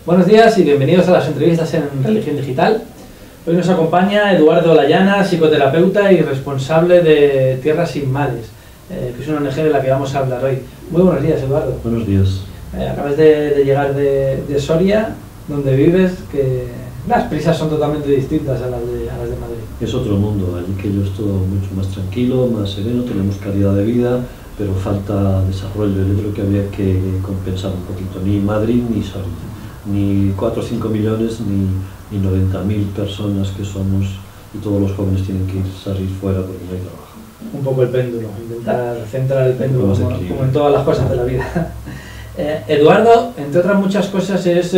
Buenos días y bienvenidos a las entrevistas en Religión Digital. Hoy nos acompaña Eduardo Layana, psicoterapeuta y responsable de Tierras Sin Males, que es una ONG de la que vamos a hablar hoy. Muy buenos días, Eduardo. Buenos días. Acabas de llegar de Soria, donde vives, que las prisas son totalmente distintas a las de Madrid. Es otro mundo, allí que yo es todo mucho más tranquilo, más sereno, tenemos calidad de vida, pero falta desarrollo. Yo creo que había que compensar un poquito, ni Madrid ni Soria, ni 4 o 5 millones, ni 90.000 personas que somos, y todos los jóvenes tienen que salir fuera porque no hay trabajo. Un poco el péndulo, intentar centrar el péndulo como en todas las cosas de la vida. Eduardo, entre otras muchas cosas, es,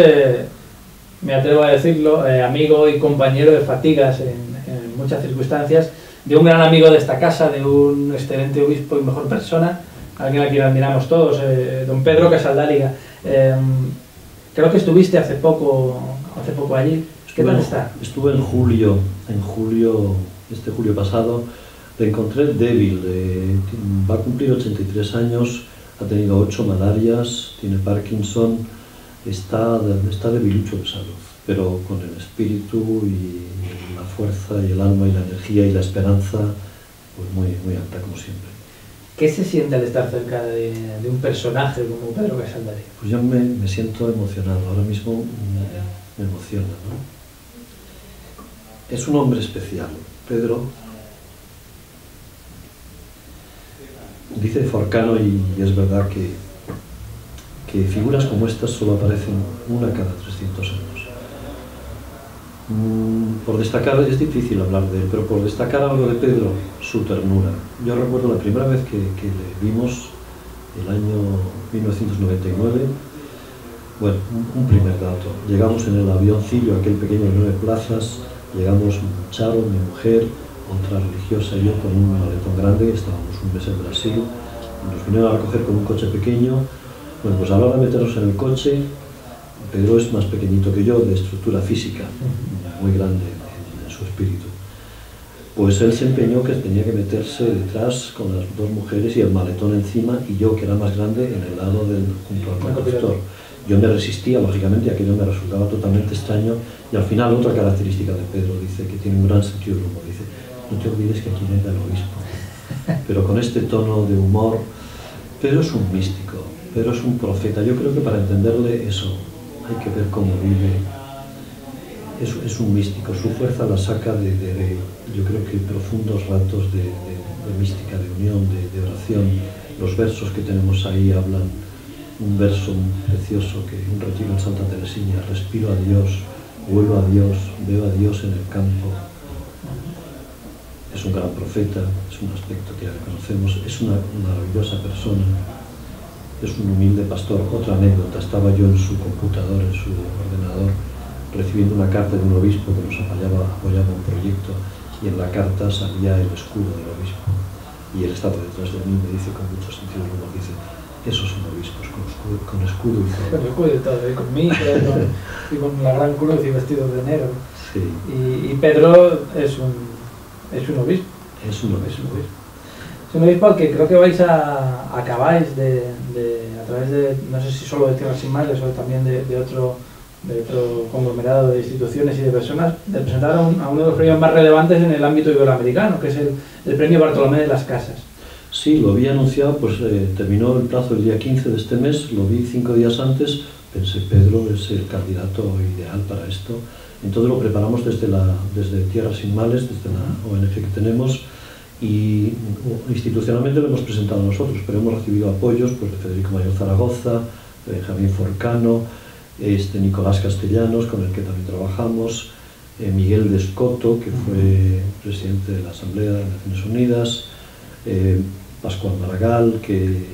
me atrevo a decirlo, amigo y compañero de fatigas en muchas circunstancias, de un gran amigo de esta casa, de un excelente obispo y mejor persona, alguien a quien admiramos todos, don Pedro Casaldáliga. Creo que estuviste hace poco allí. ¿Qué tal está? Estuve en julio, este julio pasado. Le encontré débil, va a cumplir 83 años, ha tenido 8 malarias, tiene Parkinson, está debilucho de salud, pero con el espíritu y la fuerza y el alma y la energía y la esperanza pues muy alta como siempre. ¿Qué se siente al estar cerca de un personaje como Pedro Casaldáliga? Pues yo me siento emocionado, ahora mismo me emociona, ¿no? Es un hombre especial, Pedro. Dice Forcano, y es verdad que figuras como estas solo aparecen una cada 300 años. Por destacar, es difícil hablar de él, pero por destacar algo de Pedro, su ternura. Yo recuerdo la primera vez que le vimos, el año 1999, bueno, un primer dato. Llegamos en el avioncillo, aquel pequeño de 9 plazas, llegamos Charo, mi mujer, otra religiosa y yo con un maletón grande, estábamos un mes en Brasil, nos vinieron a recoger con un coche pequeño. Bueno, pues a la hora de meternos en el coche, Pedro es más pequeñito que yo, de estructura física, muy grande en su espíritu. Pues él se empeñó que tenía que meterse detrás con las 2 mujeres y el maletón encima, y yo, que era más grande, en el lado junto al conductor. Yo me resistía, lógicamente, y aquello me resultaba totalmente extraño, y al final otra característica de Pedro, dice que tiene un gran sentido del humor, dice: no te olvides que aquí no era el obispo. Pero con este tono de humor. Pedro es un místico, Pedro es un profeta. Yo creo que para entenderle eso hay que ver cómo vive. Es un místico, su fuerza la saca de yo creo que profundos ratos de mística, de unión, de oración. Los versos que tenemos ahí hablan, un verso precioso, que un retiro en Santa Teresina: respiro a Dios, vuelo a Dios, veo a Dios en el campo. Es un gran profeta, es un aspecto que ya reconocemos, es una maravillosa persona, es un humilde pastor. Otra anécdota: estaba yo en su computador, en su ordenador, recibiendo una carta de un obispo que nos apoyaba un proyecto, y en la carta salía el escudo del obispo, y él estaba detrás de mí, me dice con mucho sentido del humor, dice: esos son obispos, con escudo y todo. Con escudo y todo, y con mitra, y con la gran cruz y vestido de negro. Sí. Y Pedro es un obispo. Es un obispo. Es un obispo al que creo que acabáis a través de, no sé si solo de Tierras Sin Males o también de otro conglomerado de instituciones y de personas, de presentar a uno de los premios más relevantes en el ámbito iberoamericano, que es el premio Bartolomé de las Casas. Sí, lo había anunciado, pues terminó el plazo el día 15 de este mes, lo vi 5 días antes, pensé: Pedro es el candidato ideal para esto. Entonces lo preparamos desde Tierras Sin Males, desde la ONG que tenemos, y institucionalmente lo hemos presentado nosotros, pero hemos recibido apoyos pues de Federico Mayor Zaragoza, de Benjamín Forcano, Nicolás Castellanos, con el que también trabajamos, Miguel Descoto, que fue presidente de la Asamblea de Naciones Unidas, Pascual Maragall, que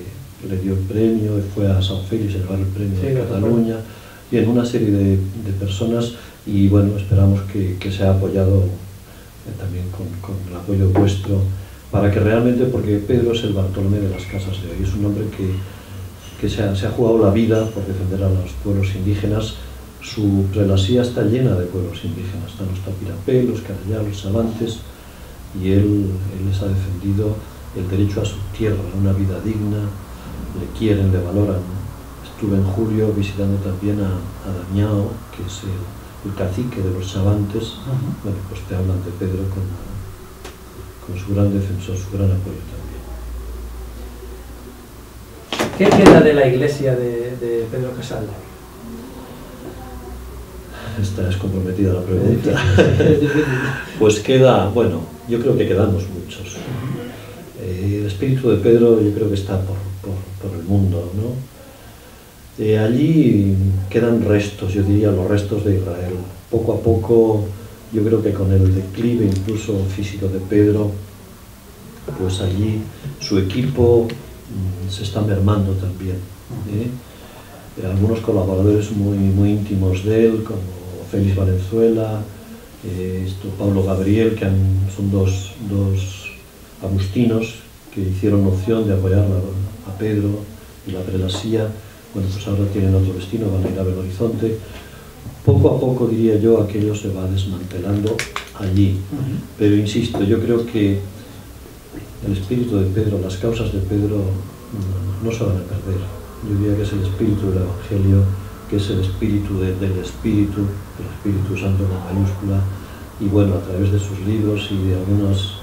le dio el premio, fue a San Félix a llevar el premio de Cataluña, y en una serie de personas. Y bueno, esperamos que sea apoyado también con el apoyo vuestro, para que realmente, porque Pedro es el Bartolomé de las Casas de hoy, es un hombre que se ha jugado la vida por defender a los pueblos indígenas. Su prelazía está llena de pueblos indígenas, están los Tapirapé, los Carayá, los Sabantes, y él les ha defendido el derecho a su tierra, a una vida digna, le quieren, le valoran estuve en julio visitando también a Damiao, que es el cacique de los Chavantes. Bueno, pues te hablan de Pedro como su gran defensor, su gran apoyo también. ¿Qué queda de la iglesia de Pedro Casal? Esta es comprometida la pregunta. Pues queda, bueno, yo creo que quedamos muchos. El espíritu de Pedro yo creo que está por el mundo, ¿no? Allí quedan restos, yo diría los restos de Israel. Poco a poco, yo creo que con el declive incluso físico de Pedro, pues allí su equipo se está mermando también. Algunos colaboradores muy íntimos de él, como Félix Valenzuela, Pablo Gabriel, que son dos agustinos que hicieron opción de apoyar a Pedro y la prelacía. Bueno, pues ahora tienen otro destino, van a ir a Belo Horizonte. Poco a poco, diría yo, aquello se va desmantelando allí. Pero insisto, yo creo que el espíritu de Pedro, las causas de Pedro no se van a perder. Yo diría que es el espíritu del Evangelio, que es el espíritu del Espíritu Santo con mayúscula. Y bueno, a través de sus libros y de algunas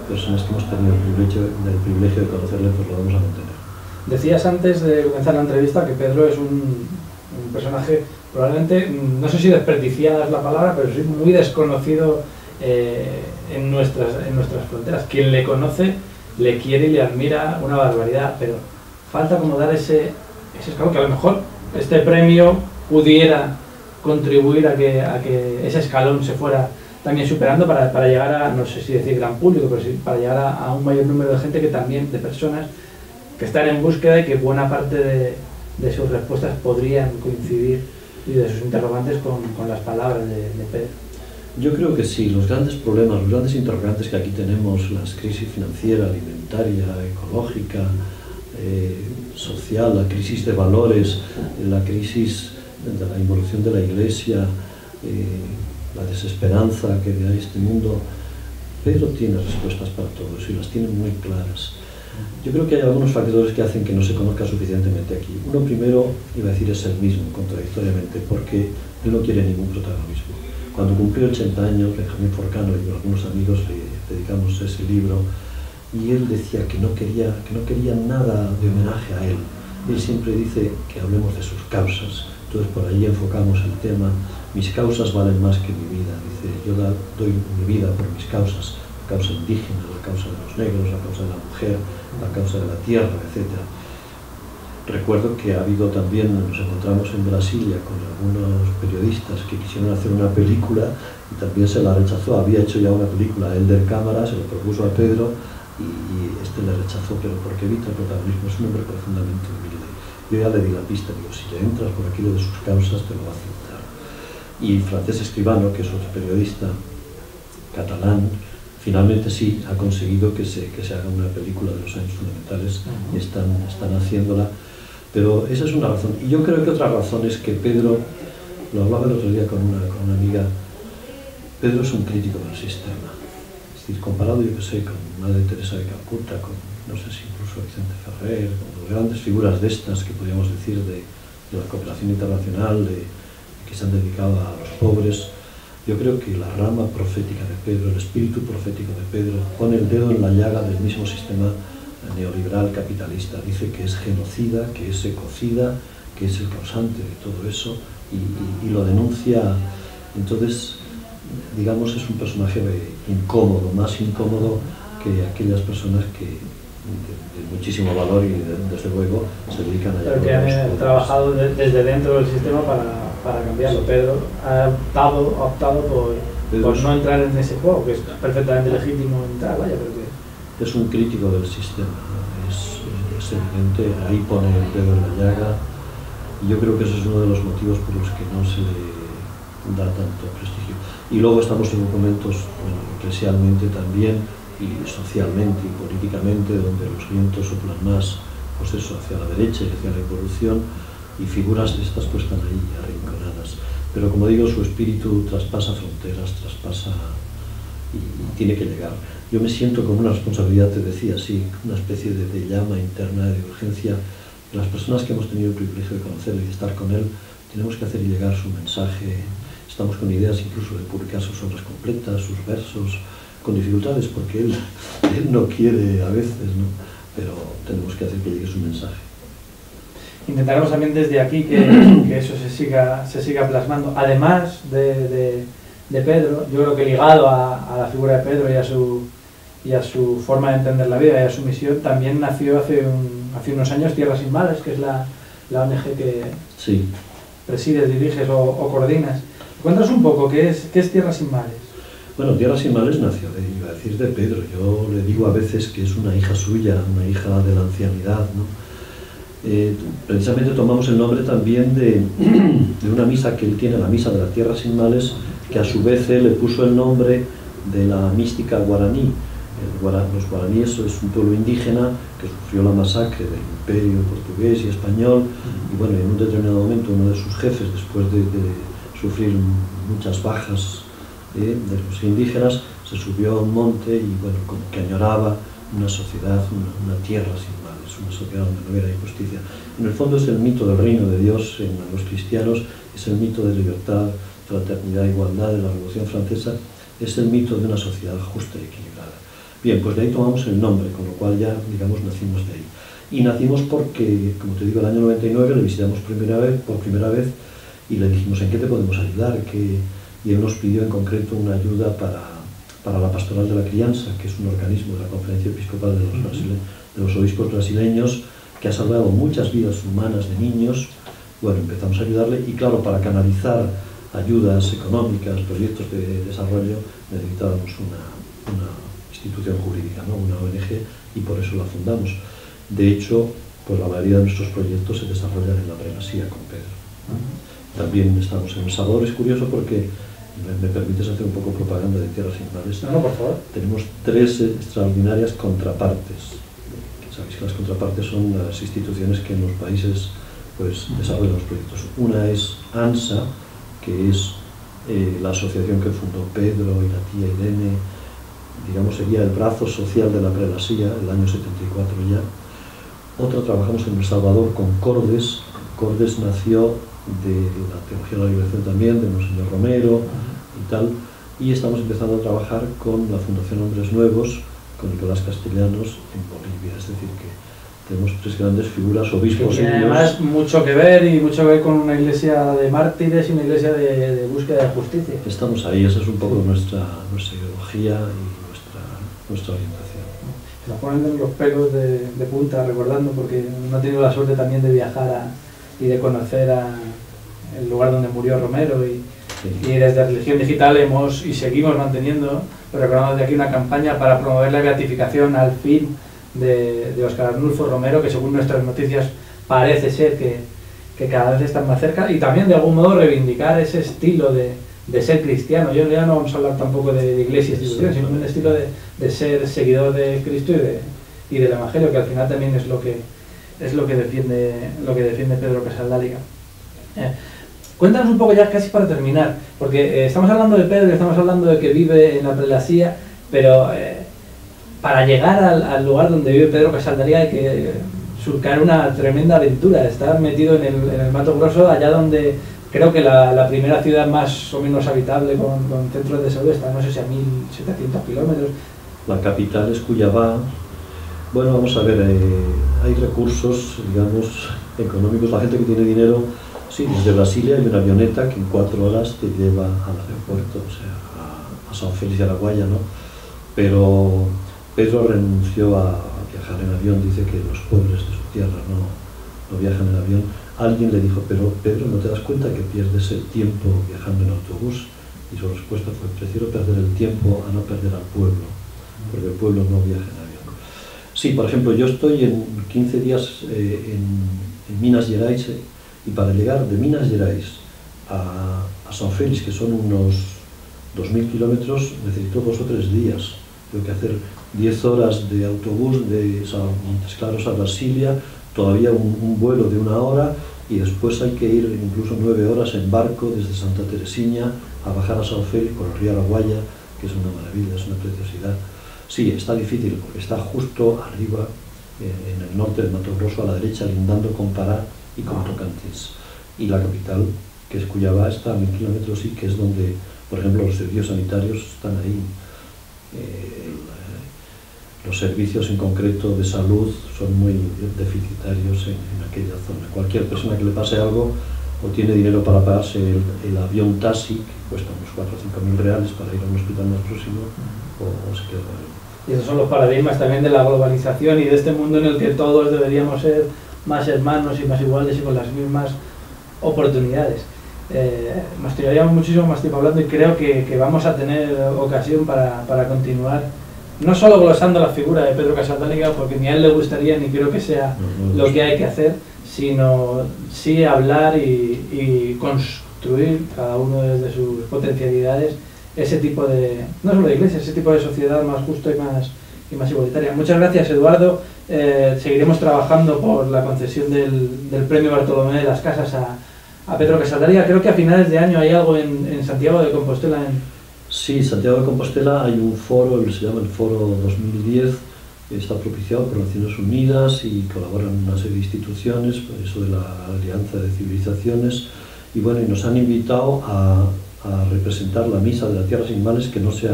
personas que hemos tenido el privilegio de conocerle, pues lo vamos a mantener. Decías antes de comenzar la entrevista que Pedro es un personaje probablemente, no sé si desperdiciada es la palabra, pero sí muy desconocido en nuestras fronteras. Quien le conoce le quiere y le admira una barbaridad, pero falta como dar ese escalón, que a lo mejor este premio pudiera contribuir a que ese escalón se fuera también superando para llegar a, no sé si decir gran público, pero sí para llegar a un mayor número de gente, que también, de personas que están en búsqueda y que buena parte de sus respuestas podrían coincidir, y de sus interrogantes, con las palabras de Pedro. Yo creo que sí, los grandes problemas, los grandes interrogantes que aquí tenemos, las crisis financiera, alimentaria, ecológica, social, la crisis de valores, la crisis de la involución de la Iglesia, la desesperanza que hay este mundo, Pedro tiene respuestas para todo eso y las tiene muy claras. Yo creo que hay algunos factores que hacen que no se conozca suficientemente aquí. Uno primero, iba a decir, es el mismo, contradictoriamente, porque él no quiere ningún protagonismo. Cuando cumplió 80 años, Benjamín Forcano y algunos amigos le dedicamos ese libro, y él decía que no quería nada de homenaje a él. Él siempre dice que hablemos de sus causas. Entonces por ahí enfocamos el tema. Mis causas valen más que mi vida. Dice, yo doy mi vida por mis causas. La causa indígena, la causa de los negros, la causa de la mujer, la causa de la tierra, etc. Recuerdo que ha habido también, nos encontramos en Brasilia con algunos periodistas que quisieron hacer una película y también se la rechazó. Había hecho ya una película, Elder Cámara, se lo propuso a Pedro y este le rechazó, pero porque evita el protagonismo, es un hombre profundamente humilde. Yo ya le di la pista, digo, si le entras por aquello de sus causas te lo va a aceptar. Y Francesc Escribano, que es otro periodista catalán, finalmente sí ha conseguido que se haga una película de los años fundamentales y están haciéndola. Pero esa es una razón. Y yo creo que otra razón es que Pedro, lo hablaba el otro día con una amiga, Pedro es un crítico del sistema. Es decir, comparado, yo que sé, con Madre Teresa de Calcuta, con, no sé si incluso Vicente Ferrer, con las grandes figuras de estas que podríamos decir de la cooperación internacional, que se han dedicado a los pobres, yo creo que la rama profética de Pedro, el espíritu profético de Pedro, pone el dedo en la llaga del mismo sistema neoliberal capitalista. Dice que es genocida, que es ecocida, que es el causante de todo eso y lo denuncia. Entonces, digamos, es un personaje incómodo, más incómodo que aquellas personas que de muchísimo valor y desde luego se dedican a... Pero que han trabajado desde dentro del sistema para cambiarlo. Pedro ha optado por no entrar en ese juego, que es perfectamente legítimo entrar, vaya, pero que... Es un crítico del sistema, ¿no? Es evidente, ahí pone el dedo en la llaga, y yo creo que ese es uno de los motivos por los que no se le da tanto prestigio. Y luego estamos en momentos, bueno, eclesialmente también, y socialmente y políticamente, donde los vientos soplan más, pues eso, hacia la derecha y hacia la revolución, y figuras de estas pues están ahí arrinconadas. Pero como digo, su espíritu traspasa fronteras, y tiene que llegar. Yo me siento con una responsabilidad, te decía, sí, una especie de llama interna, de urgencia, Las personas que hemos tenido el privilegio de conocerle y de estar con él, tenemos que hacer llegar su mensaje. Estamos con ideas incluso de publicar sus obras completas, sus versos, con dificultades porque él no quiere a veces, ¿no? Pero tenemos que hacer que llegue su mensaje. Intentaremos también desde aquí que eso se siga plasmando. Además de Pedro, yo creo que ligado a la figura de Pedro y a su forma de entender la vida y a su misión, también nació hace unos años Tierras Sin Males, que es la ONG que sí. presides, diriges o coordinas. Cuéntanos un poco, ¿qué es Tierras Sin Males? Bueno, Tierras Sin Males nació, iba a decir, de Pedro. Yo le digo a veces que es una hija suya, una hija de la ancianidad, ¿no? Precisamente tomamos el nombre también de una misa que él tiene, la misa de la Tierra Sin Males, que a su vez él le puso el nombre de la mística guaraní. Los guaraníes es un pueblo indígena que sufrió la masacre del imperio portugués y español, y bueno, en un determinado momento uno de sus jefes, después de sufrir muchas bajas de los indígenas, se subió a un monte y bueno, como que añoraba una sociedad, una tierra sin males, una sociedad donde no hubiera injusticia. En el fondo es el mito del reino de Dios en los cristianos, es el mito de libertad, fraternidad, igualdad de la Revolución Francesa, es el mito de una sociedad justa y equilibrada. Bien, pues de ahí tomamos el nombre, con lo cual ya, digamos, nacimos de ahí. Y nacimos porque, como te digo, el año 99 le visitamos por primera vez y le dijimos, ¿en qué te podemos ayudar? Y él nos pidió en concreto una ayuda para la Pastoral de la Crianza, que es un organismo de la Conferencia Episcopal de los Obispos Brasileños, que ha salvado muchas vidas humanas de niños. Bueno, empezamos a ayudarle y claro, para canalizar ayudas económicas, proyectos de desarrollo, necesitábamos una institución jurídica, ¿no? Una ONG, y por eso la fundamos. De hecho, pues la mayoría de nuestros proyectos se desarrollan en la Prelasía con Pedro. También estamos en El Salvador. Es curioso porque me permites hacer un poco propaganda de Tierras Sin Males. No, por favor. Tenemos 3 extraordinarias contrapartes. Sabéis que las contrapartes son las instituciones que en los países pues desarrollan los proyectos. Una es ANSA, que es la asociación que fundó Pedro y la tía Irene, digamos sería el brazo social de la Prelasía, el año 74 ya. Otra, trabajamos en El Salvador con Cordes. Cordes nació de la Teología de la Liberación también, de Monseñor Romero y tal, y estamos empezando a trabajar con la Fundación Hombres Nuevos, con Nicolás Castellanos en Bolivia, es decir que tenemos 3 grandes figuras, obispos y además mucho que ver con una iglesia de mártires y una iglesia de búsqueda de justicia. Estamos ahí, esa es un poco nuestra ideología y nuestra orientación. Se nos ponen los pelos de punta recordando, porque no he tenido la suerte también de viajar y de conocer el lugar donde murió Romero y desde Religión Digital hemos y seguimos manteniendo, pero recordamos de aquí una campaña para promover la beatificación al fin de Óscar Arnulfo Romero, que según nuestras noticias parece ser que cada vez están más cerca, y también de algún modo reivindicar ese estilo de ser cristiano. Yo ya no vamos a hablar tampoco de iglesia y institución, sino un estilo de ser seguidor de Cristo y del Evangelio, que al final también es lo que defiende Pedro Casaldáliga. Cuéntanos un poco ya casi para terminar, porque estamos hablando de Pedro, estamos hablando de que vive en la Prelasía, pero para llegar al lugar donde vive Pedro Casaldáliga hay que surcar una tremenda aventura, estar metido en el Mato Grosso, allá donde creo que la primera ciudad más o menos habitable con centros de salud está, no sé si a 1.700 kilómetros. La capital es Cuyabá. Bueno, vamos a ver, hay recursos, digamos, económicos. La gente que tiene dinero, sí, desde Brasilia hay una avioneta que en 4 horas te lleva al aeropuerto, o sea, a San Félix de Araguaia, ¿no? Pero Pedro renunció a viajar en avión, dice que los pobres de su tierra no viajan en avión. Alguien le dijo, pero Pedro, ¿no te das cuenta que pierdes el tiempo viajando en autobús? Y su respuesta fue, prefiero perder el tiempo a no perder al pueblo, porque el pueblo no viaja en avión. Sí, por ejemplo, yo estoy en 15 días en Minas Gerais, y para llegar de Minas Gerais a San Félix, que son unos 2.000 kilómetros, necesito 2 o 3 días. Tengo que hacer 10 horas de autobús de Montes Claros a Brasilia, todavía un vuelo de 1 hora, y después hay que ir incluso 9 horas en barco desde Santa Teresina a bajar a San Félix por el río Araguaia, que es una maravilla, es una preciosidad. Sí, está difícil porque está justo arriba en el norte de Mato Grosso, a la derecha, lindando con Pará y con Tocantins. Y la capital, que es Cuiabá, está a 1000 kilómetros y que es donde, por ejemplo, los servicios sanitarios están ahí. Los servicios en concreto de salud son muy deficitarios en aquella zona. Cualquier persona que le pase algo o tiene dinero para pagarse el avión taxi, que cuesta unos 4 o 5 mil reales para ir a un hospital más próximo, o se queda. Y esos son los paradigmas también de la globalización y de este mundo en el que todos deberíamos ser más hermanos y más iguales y con las mismas oportunidades. Nos tiraríamos muchísimo más tiempo hablando y creo que vamos a tener ocasión para continuar, no solo glosando la figura de Pedro Casaldáliga, porque ni a él le gustaría ni creo que sea lo que hay que hacer, sino sí hablar y construir, cada uno desde sus potencialidades, ese tipo de, no solo de iglesia, ese tipo de sociedad más justa y más igualitaria. Muchas gracias, Eduardo. Seguiremos trabajando por la concesión del premio Bartolomé de las Casas a Pedro Casaldáliga. Creo que a finales de año hay algo en Santiago de Compostela. Sí, Santiago de Compostela hay un foro, se llama el Foro 2010, está propiciado por Naciones Unidas y colaboran una serie de instituciones, por eso de la Alianza de Civilizaciones, y bueno, y nos han invitado a representar la Misa de la Tierra Sin Males, que no se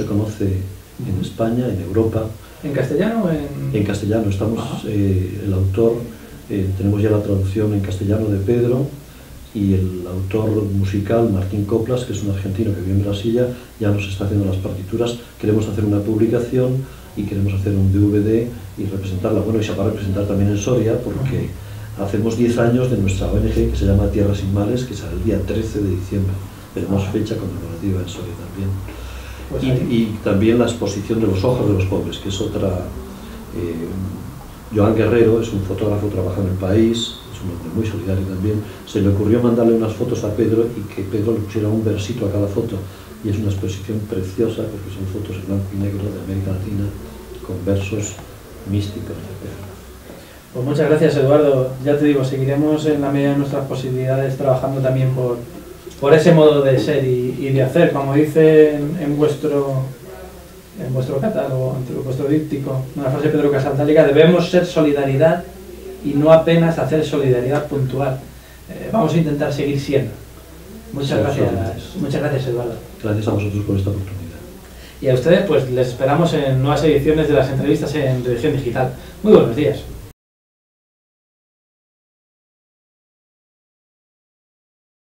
conoce en España, en Europa. ¿En castellano o en castellano? Estamos, el autor, tenemos ya la traducción en castellano de Pedro, y el autor musical, Martín Coplas, que es un argentino que vive en Brasilia, ya nos está haciendo las partituras. Queremos hacer una publicación y queremos hacer un DVD y representarla. Bueno, y se va a representar también en Soria, porque hacemos 10 años de nuestra ONG, que se llama Tierra Sin Males, que será el día 13 de diciembre. Tenemos fecha conmemorativa en Soria también. Pues y también la exposición de los ojos de los pobres, que es otra... Joan Guerrero es un fotógrafo, trabaja en El País, es un hombre muy solidario también. Se le ocurrió mandarle unas fotos a Pedro y que Pedro le pusiera un versito a cada foto. Y es una exposición preciosa, porque son fotos en blanco y negro de América Latina, con versos místicos de Pedro. Pues muchas gracias, Eduardo. Ya te digo, seguiremos en la medida de nuestras posibilidades trabajando también por ese modo de ser y de hacer, como dice en vuestro catálogo, en vuestro díptico, una frase de Pedro Casaldáliga: debemos ser solidaridad y no apenas hacer solidaridad puntual. Vamos a intentar seguir siendo. Muchas gracias, Eduardo. Gracias a vosotros por esta oportunidad. Y a ustedes, pues les esperamos en nuevas ediciones de las entrevistas en Religión Digital. Muy buenos días.